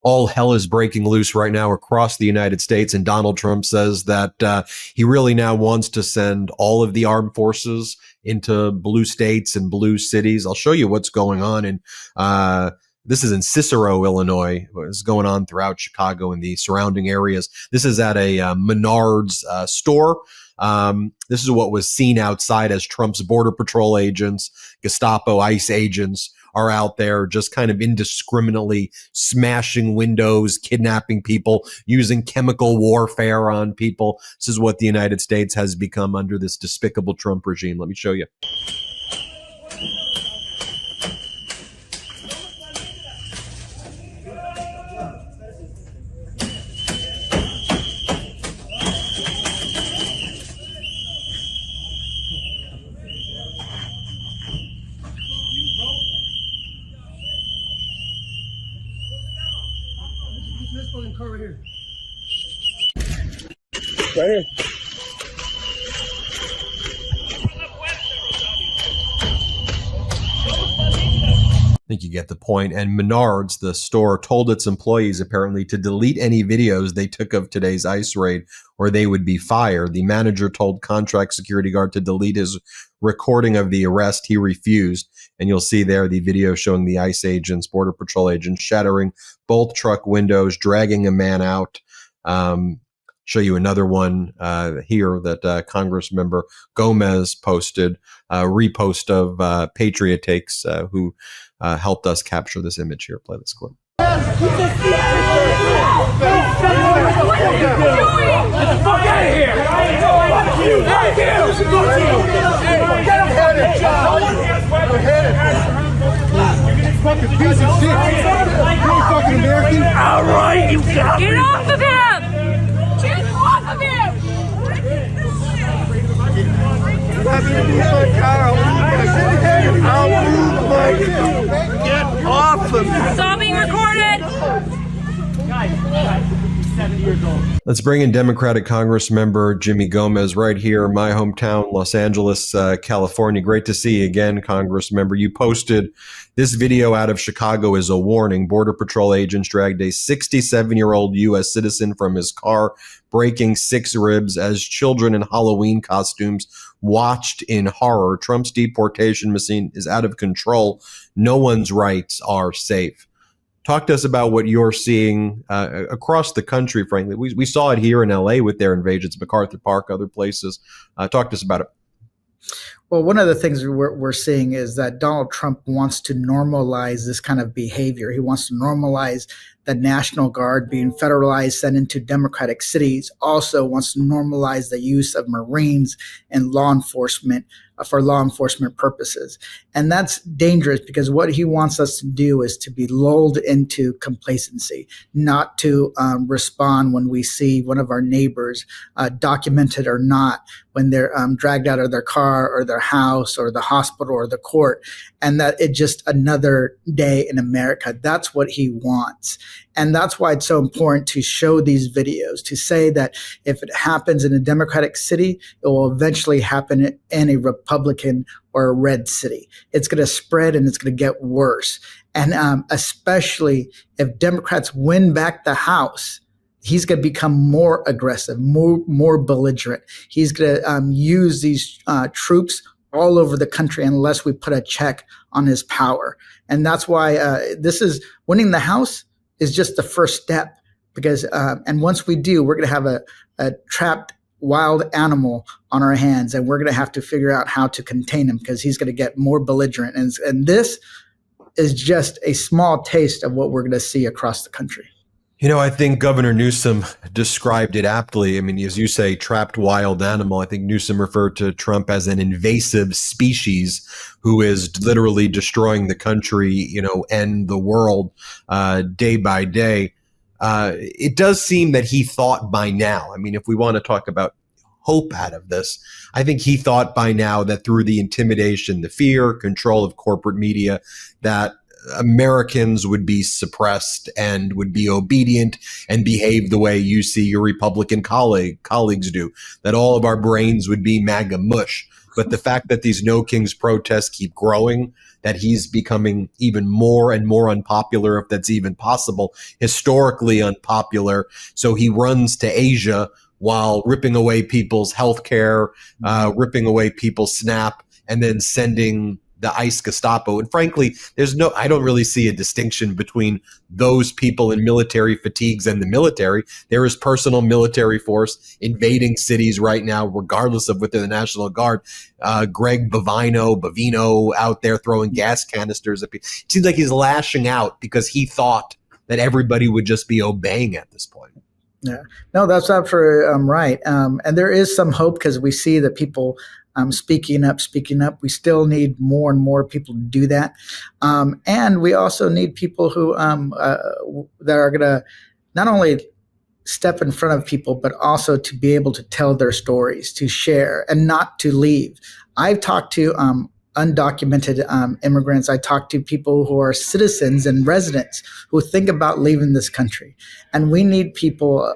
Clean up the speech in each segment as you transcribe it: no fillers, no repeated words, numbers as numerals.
all hell is breaking loose right now across the United States. And Donald Trump says that he really now wants to send all of the armed forces into blue states and blue cities. I'll show you what's going on. And this is in Cicero, Illinois. What's going on throughout Chicago and the surrounding areas. This is at a Menards store. This is what was seen outside as Trump's Border Patrol agents, Gestapo, ICE agents are out there just kind of indiscriminately smashing windows, kidnapping people, using chemical warfare on people. This is what the United States has become under this despicable Trump regime. Let me show you. Right here. I think you get the point. And Menards, the store, told its employees apparently to delete any videos they took of today's ICE raid or they would be fired. The manager told contract security guard to delete his recording of the arrest. He refused. And you'll see there the video showing the ICE agents, Border Patrol agents, shattering both truck windows, dragging a man out. Show you another one here that Congress member Gomez posted, repost of Patriot Takes, who helped us capture this image here. Play this clip. Get the fuck out of here! Fuck you! Fuck you! Fucking piece of shit! You fucking American! All right, you got me! Get off of him! Get off of him! Get off of me! It's all being recorded! Guys, 70 years old. Let's bring in Democratic Congressman Jimmy Gomez right here in my hometown, Los Angeles, California. Great to see you again, Congressmember. You posted this video out of Chicago as a warning. Border Patrol agents dragged a 67-year-old U.S. citizen from his car, breaking 6 ribs as children in Halloween costumes watched in horror. Trump's deportation machine is out of control. No one's rights are safe. Talk to us about what you're seeing across the country, frankly. We saw it here in L.A. with their invasions, MacArthur Park, other places. Talk to us about it. Well, one of the things we're seeing is that Donald Trump wants to normalize this kind of behavior. He wants to normalize the National Guard being federalized, sent into Democratic cities, also wants to normalize the use of Marines and law enforcement for law enforcement purposes. And that's dangerous because what he wants us to do is to be lulled into complacency, not to respond when we see one of our neighbors, documented or not, when they're dragged out of their car or their house or the hospital or the court, and that it's just another day in America. That's what he wants. And that's why it's so important to show these videos, to say that if it happens in a Democratic city, it will eventually happen in a Republican or a red city. It's going to spread and it's going to get worse. And especially if Democrats win back the House, he's going to become more aggressive, more belligerent. He's going to use these troops all over the country unless we put a check on his power. And that's why this is winning the House is just the first step, because and once we do, we're going to have a trapped wild animal on our hands, and we're going to have to figure out how to contain him because he's going to get more belligerent. And this is just a small taste of what we're going to see across the country. You know, I think Governor Newsom described it aptly. I mean, as you say, trapped wild animal. I think Newsom referred to Trump as an invasive species who is literally destroying the country, you know, and the world day by day. It does seem that he thought by now, I mean, if we want to talk about hope out of this, I think he thought by now that through the intimidation, the fear, control of corporate media, that Americans would be suppressed and would be obedient and behave the way you see your Republican colleagues do, that all of our brains would be MAGA mush. But the fact that these No Kings protests keep growing, that he's becoming even more and more unpopular, if that's even possible, historically unpopular. So he runs to Asia while ripping away people's health care, ripping away people's SNAP, and then sending the ICE Gestapo. And frankly, I don't really see a distinction between those people in military fatigues and the military. There is personal military force invading cities right now, regardless of whether the National Guard. Greg Bovino out there throwing gas canisters at people. It seems like he's lashing out because he thought that everybody would just be obeying at this point. Yeah, no, that's absolutely right. And there is some hope because we see that people speaking up. We still need more and more people to do that. And we also need people who that are going to not only step in front of people, but also to be able to tell their stories, to share, and not to leave. I've talked to undocumented immigrants. I talk to people who are citizens and residents who think about leaving this country. And we need people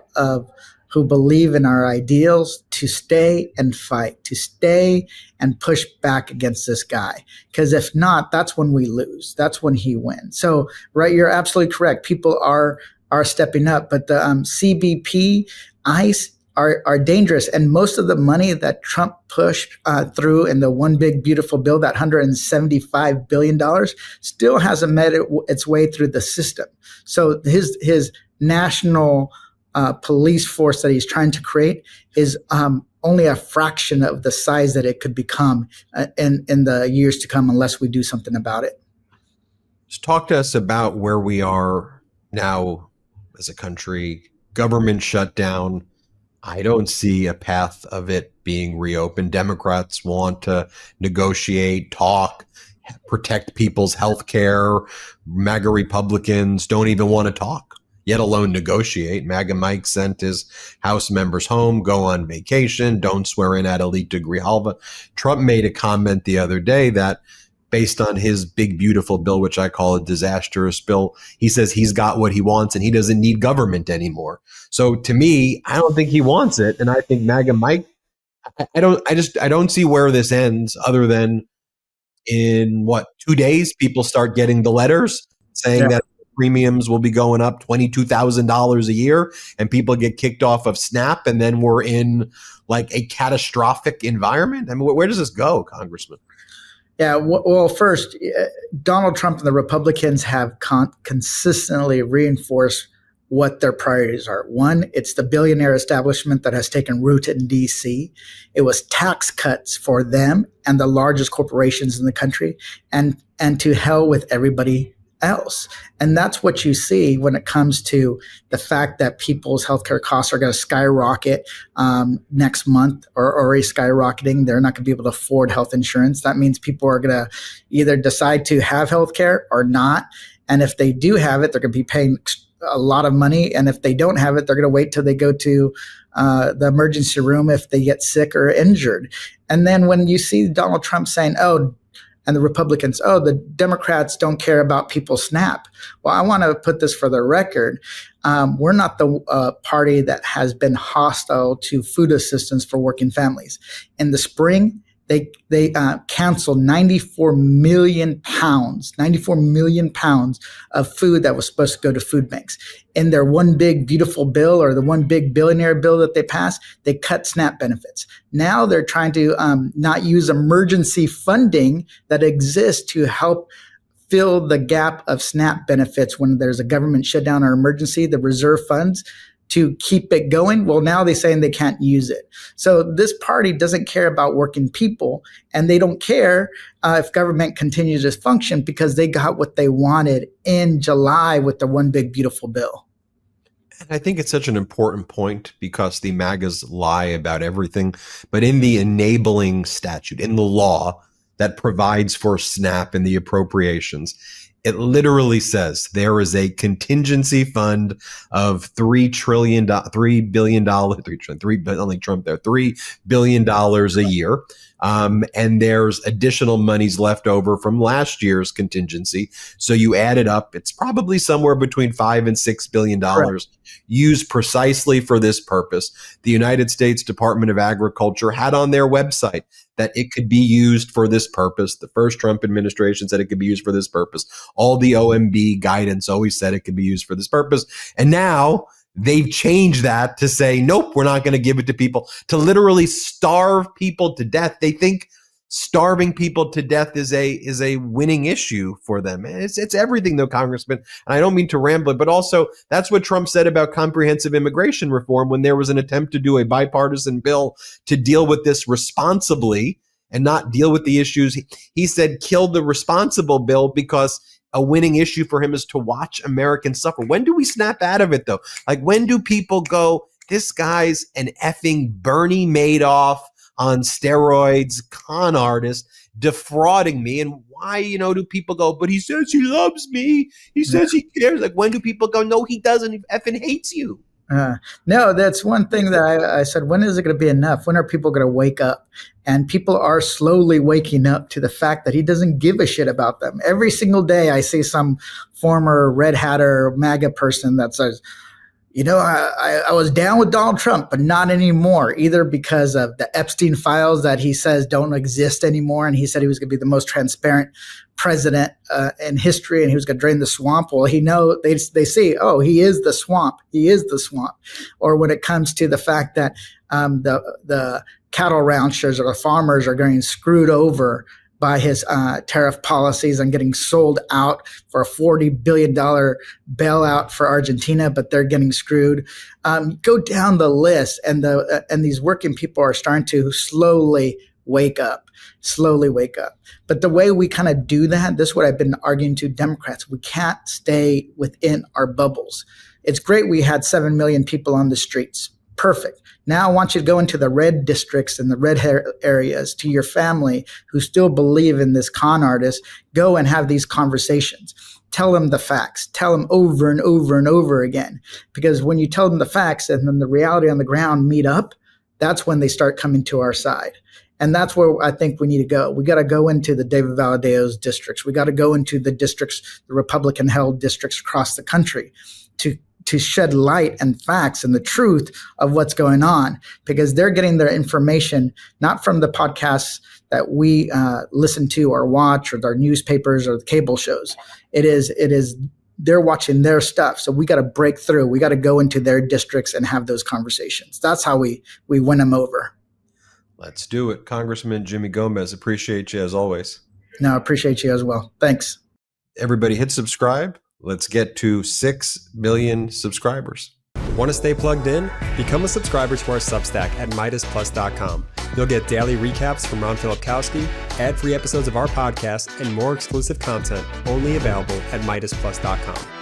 who believe in our ideals to stay and fight, to stay and push back against this guy. Because if not, that's when we lose. That's when he wins. So, right, you're absolutely correct. People are stepping up, but the CBP, ICE, are dangerous. And most of the money that Trump pushed through in the one big beautiful bill, that $175 billion, still hasn't made its way through the system. So his national police force that he's trying to create is only a fraction of the size that it could become in the years to come unless we do something about it. Just talk to us about where we are now as a country. Government shutdown. I don't see a path of it being reopened. Democrats want to negotiate, talk, protect people's health care. MAGA Republicans don't even want to talk, yet alone negotiate. MAGA Mike sent his House members home, go on vacation, don't swear in at elite degree halva. Trump made a comment the other day that based on his big, beautiful bill, which I call a disastrous bill, he says he's got what he wants and he doesn't need government anymore. So to me, I don't think he wants it. And I think MAGA Mike, I don't see where this ends other than in 2 days, people start getting the letters saying that premiums will be going up $22,000 a year and people get kicked off of SNAP. And then we're in like a catastrophic environment. I mean, where does this go, Congressman? Yeah, well, first, Donald Trump and the Republicans have consistently reinforced what their priorities are. One, it's the billionaire establishment that has taken root in D.C. It was tax cuts for them and the largest corporations in the country, and to hell with everybody else. And that's what you see when it comes to the fact that people's healthcare costs are going to skyrocket next month, or already skyrocketing. They're not going to be able to afford health insurance. That means people are going to either decide to have healthcare or not. And if they do have it, they're going to be paying a lot of money. And if they don't have it, they're going to wait till they go to the emergency room if they get sick or injured. And then when you see Donald Trump saying, and the Republicans, the Democrats don't care about people's SNAP. Well, I want to put this for the record. We're not the party that has been hostile to food assistance for working families. In the spring, they canceled 94 million pounds of food that was supposed to go to food banks. In their one big beautiful bill, or the one big billionaire bill that they passed, they cut SNAP benefits. Now they're trying to not use emergency funding that exists to help fill the gap of SNAP benefits when there's a government shutdown or emergency, the reserve funds, to keep it going. Well, now they're saying they can't use it. So this party doesn't care about working people, and they don't care if government continues to function because they got what they wanted in July with the one big beautiful bill. And I think it's such an important point because the MAGAs lie about everything, but in the enabling statute, in the law that provides for SNAP and the appropriations, it literally says there is a contingency fund of $3 billion a year And there's additional monies left over from last year's contingency. So you add it up, it's probably somewhere between $5 and $6 billion used precisely for this purpose. The United States Department of Agriculture had on their website that it could be used for this purpose. The first Trump administration said it could be used for this purpose. All the OMB guidance always said it could be used for this purpose. And now they've changed that to say, nope, we're not going to give it to people, to literally starve people to death. They think starving people to death is a winning issue for them. It's everything though, Congressman. And I don't mean to ramble, but also that's what Trump said about comprehensive immigration reform when there was an attempt to do a bipartisan bill to deal with this responsibly and not deal with the issues. He said, kill the responsible bill because a winning issue for him is to watch Americans suffer. When do we snap out of it though? Like when do people go, this guy's an effing Bernie Madoff on steroids, con artist, defrauding me. And why, do people go, but he says he loves me. He says he cares. Like when do people go, no, he doesn't. He effing hates you. No, that's one thing that I said, when is it going to be enough? When are people going to wake up? And people are slowly waking up to the fact that he doesn't give a shit about them. Every single day I see some former Red Hatter MAGA person that says, I was down with Donald Trump, but not anymore, either because of the Epstein files that he says don't exist anymore. And he said he was going to be the most transparent president in history, and he was going to drain the swamp. Well, they see, oh, he is the swamp. He is the swamp. Or when it comes to the fact that the cattle ranchers or the farmers are getting screwed over by his tariff policies and getting sold out for a $40 billion bailout for Argentina, but they're getting screwed. Go down the list, and these working people are starting to slowly wake up. But the way we kind of do that, this is what I've been arguing to Democrats. We can't stay within our bubbles. It's great we had 7 million people on the streets. Perfect. Now I want you to go into the red districts and the red areas, to your family who still believe in this con artist. Go and have these conversations. Tell them the facts. Tell them over and over and over again. Because when you tell them the facts and then the reality on the ground meet up, that's when they start coming to our side. And that's where I think we need to go. We got to go into the David Valadio's districts. We got to go into the districts, the Republican-held districts across the country to shed light and facts and the truth of what's going on, because they're getting their information not from the podcasts that we listen to or watch, or their newspapers or the cable shows. It is they're watching their stuff. So we got to break through. We got to go into their districts and have those conversations. That's how we win them over. Let's do it. Congressman Jimmy Gomez, appreciate you as always. No, appreciate you as well. Thanks. Everybody hit subscribe. Let's get to 6 million subscribers. Want to stay plugged in? Become a subscriber to our Substack at MeidasPlus.com. You'll get daily recaps from Ron Filipkowski, ad-free episodes of our podcast, and more exclusive content only available at MeidasPlus.com.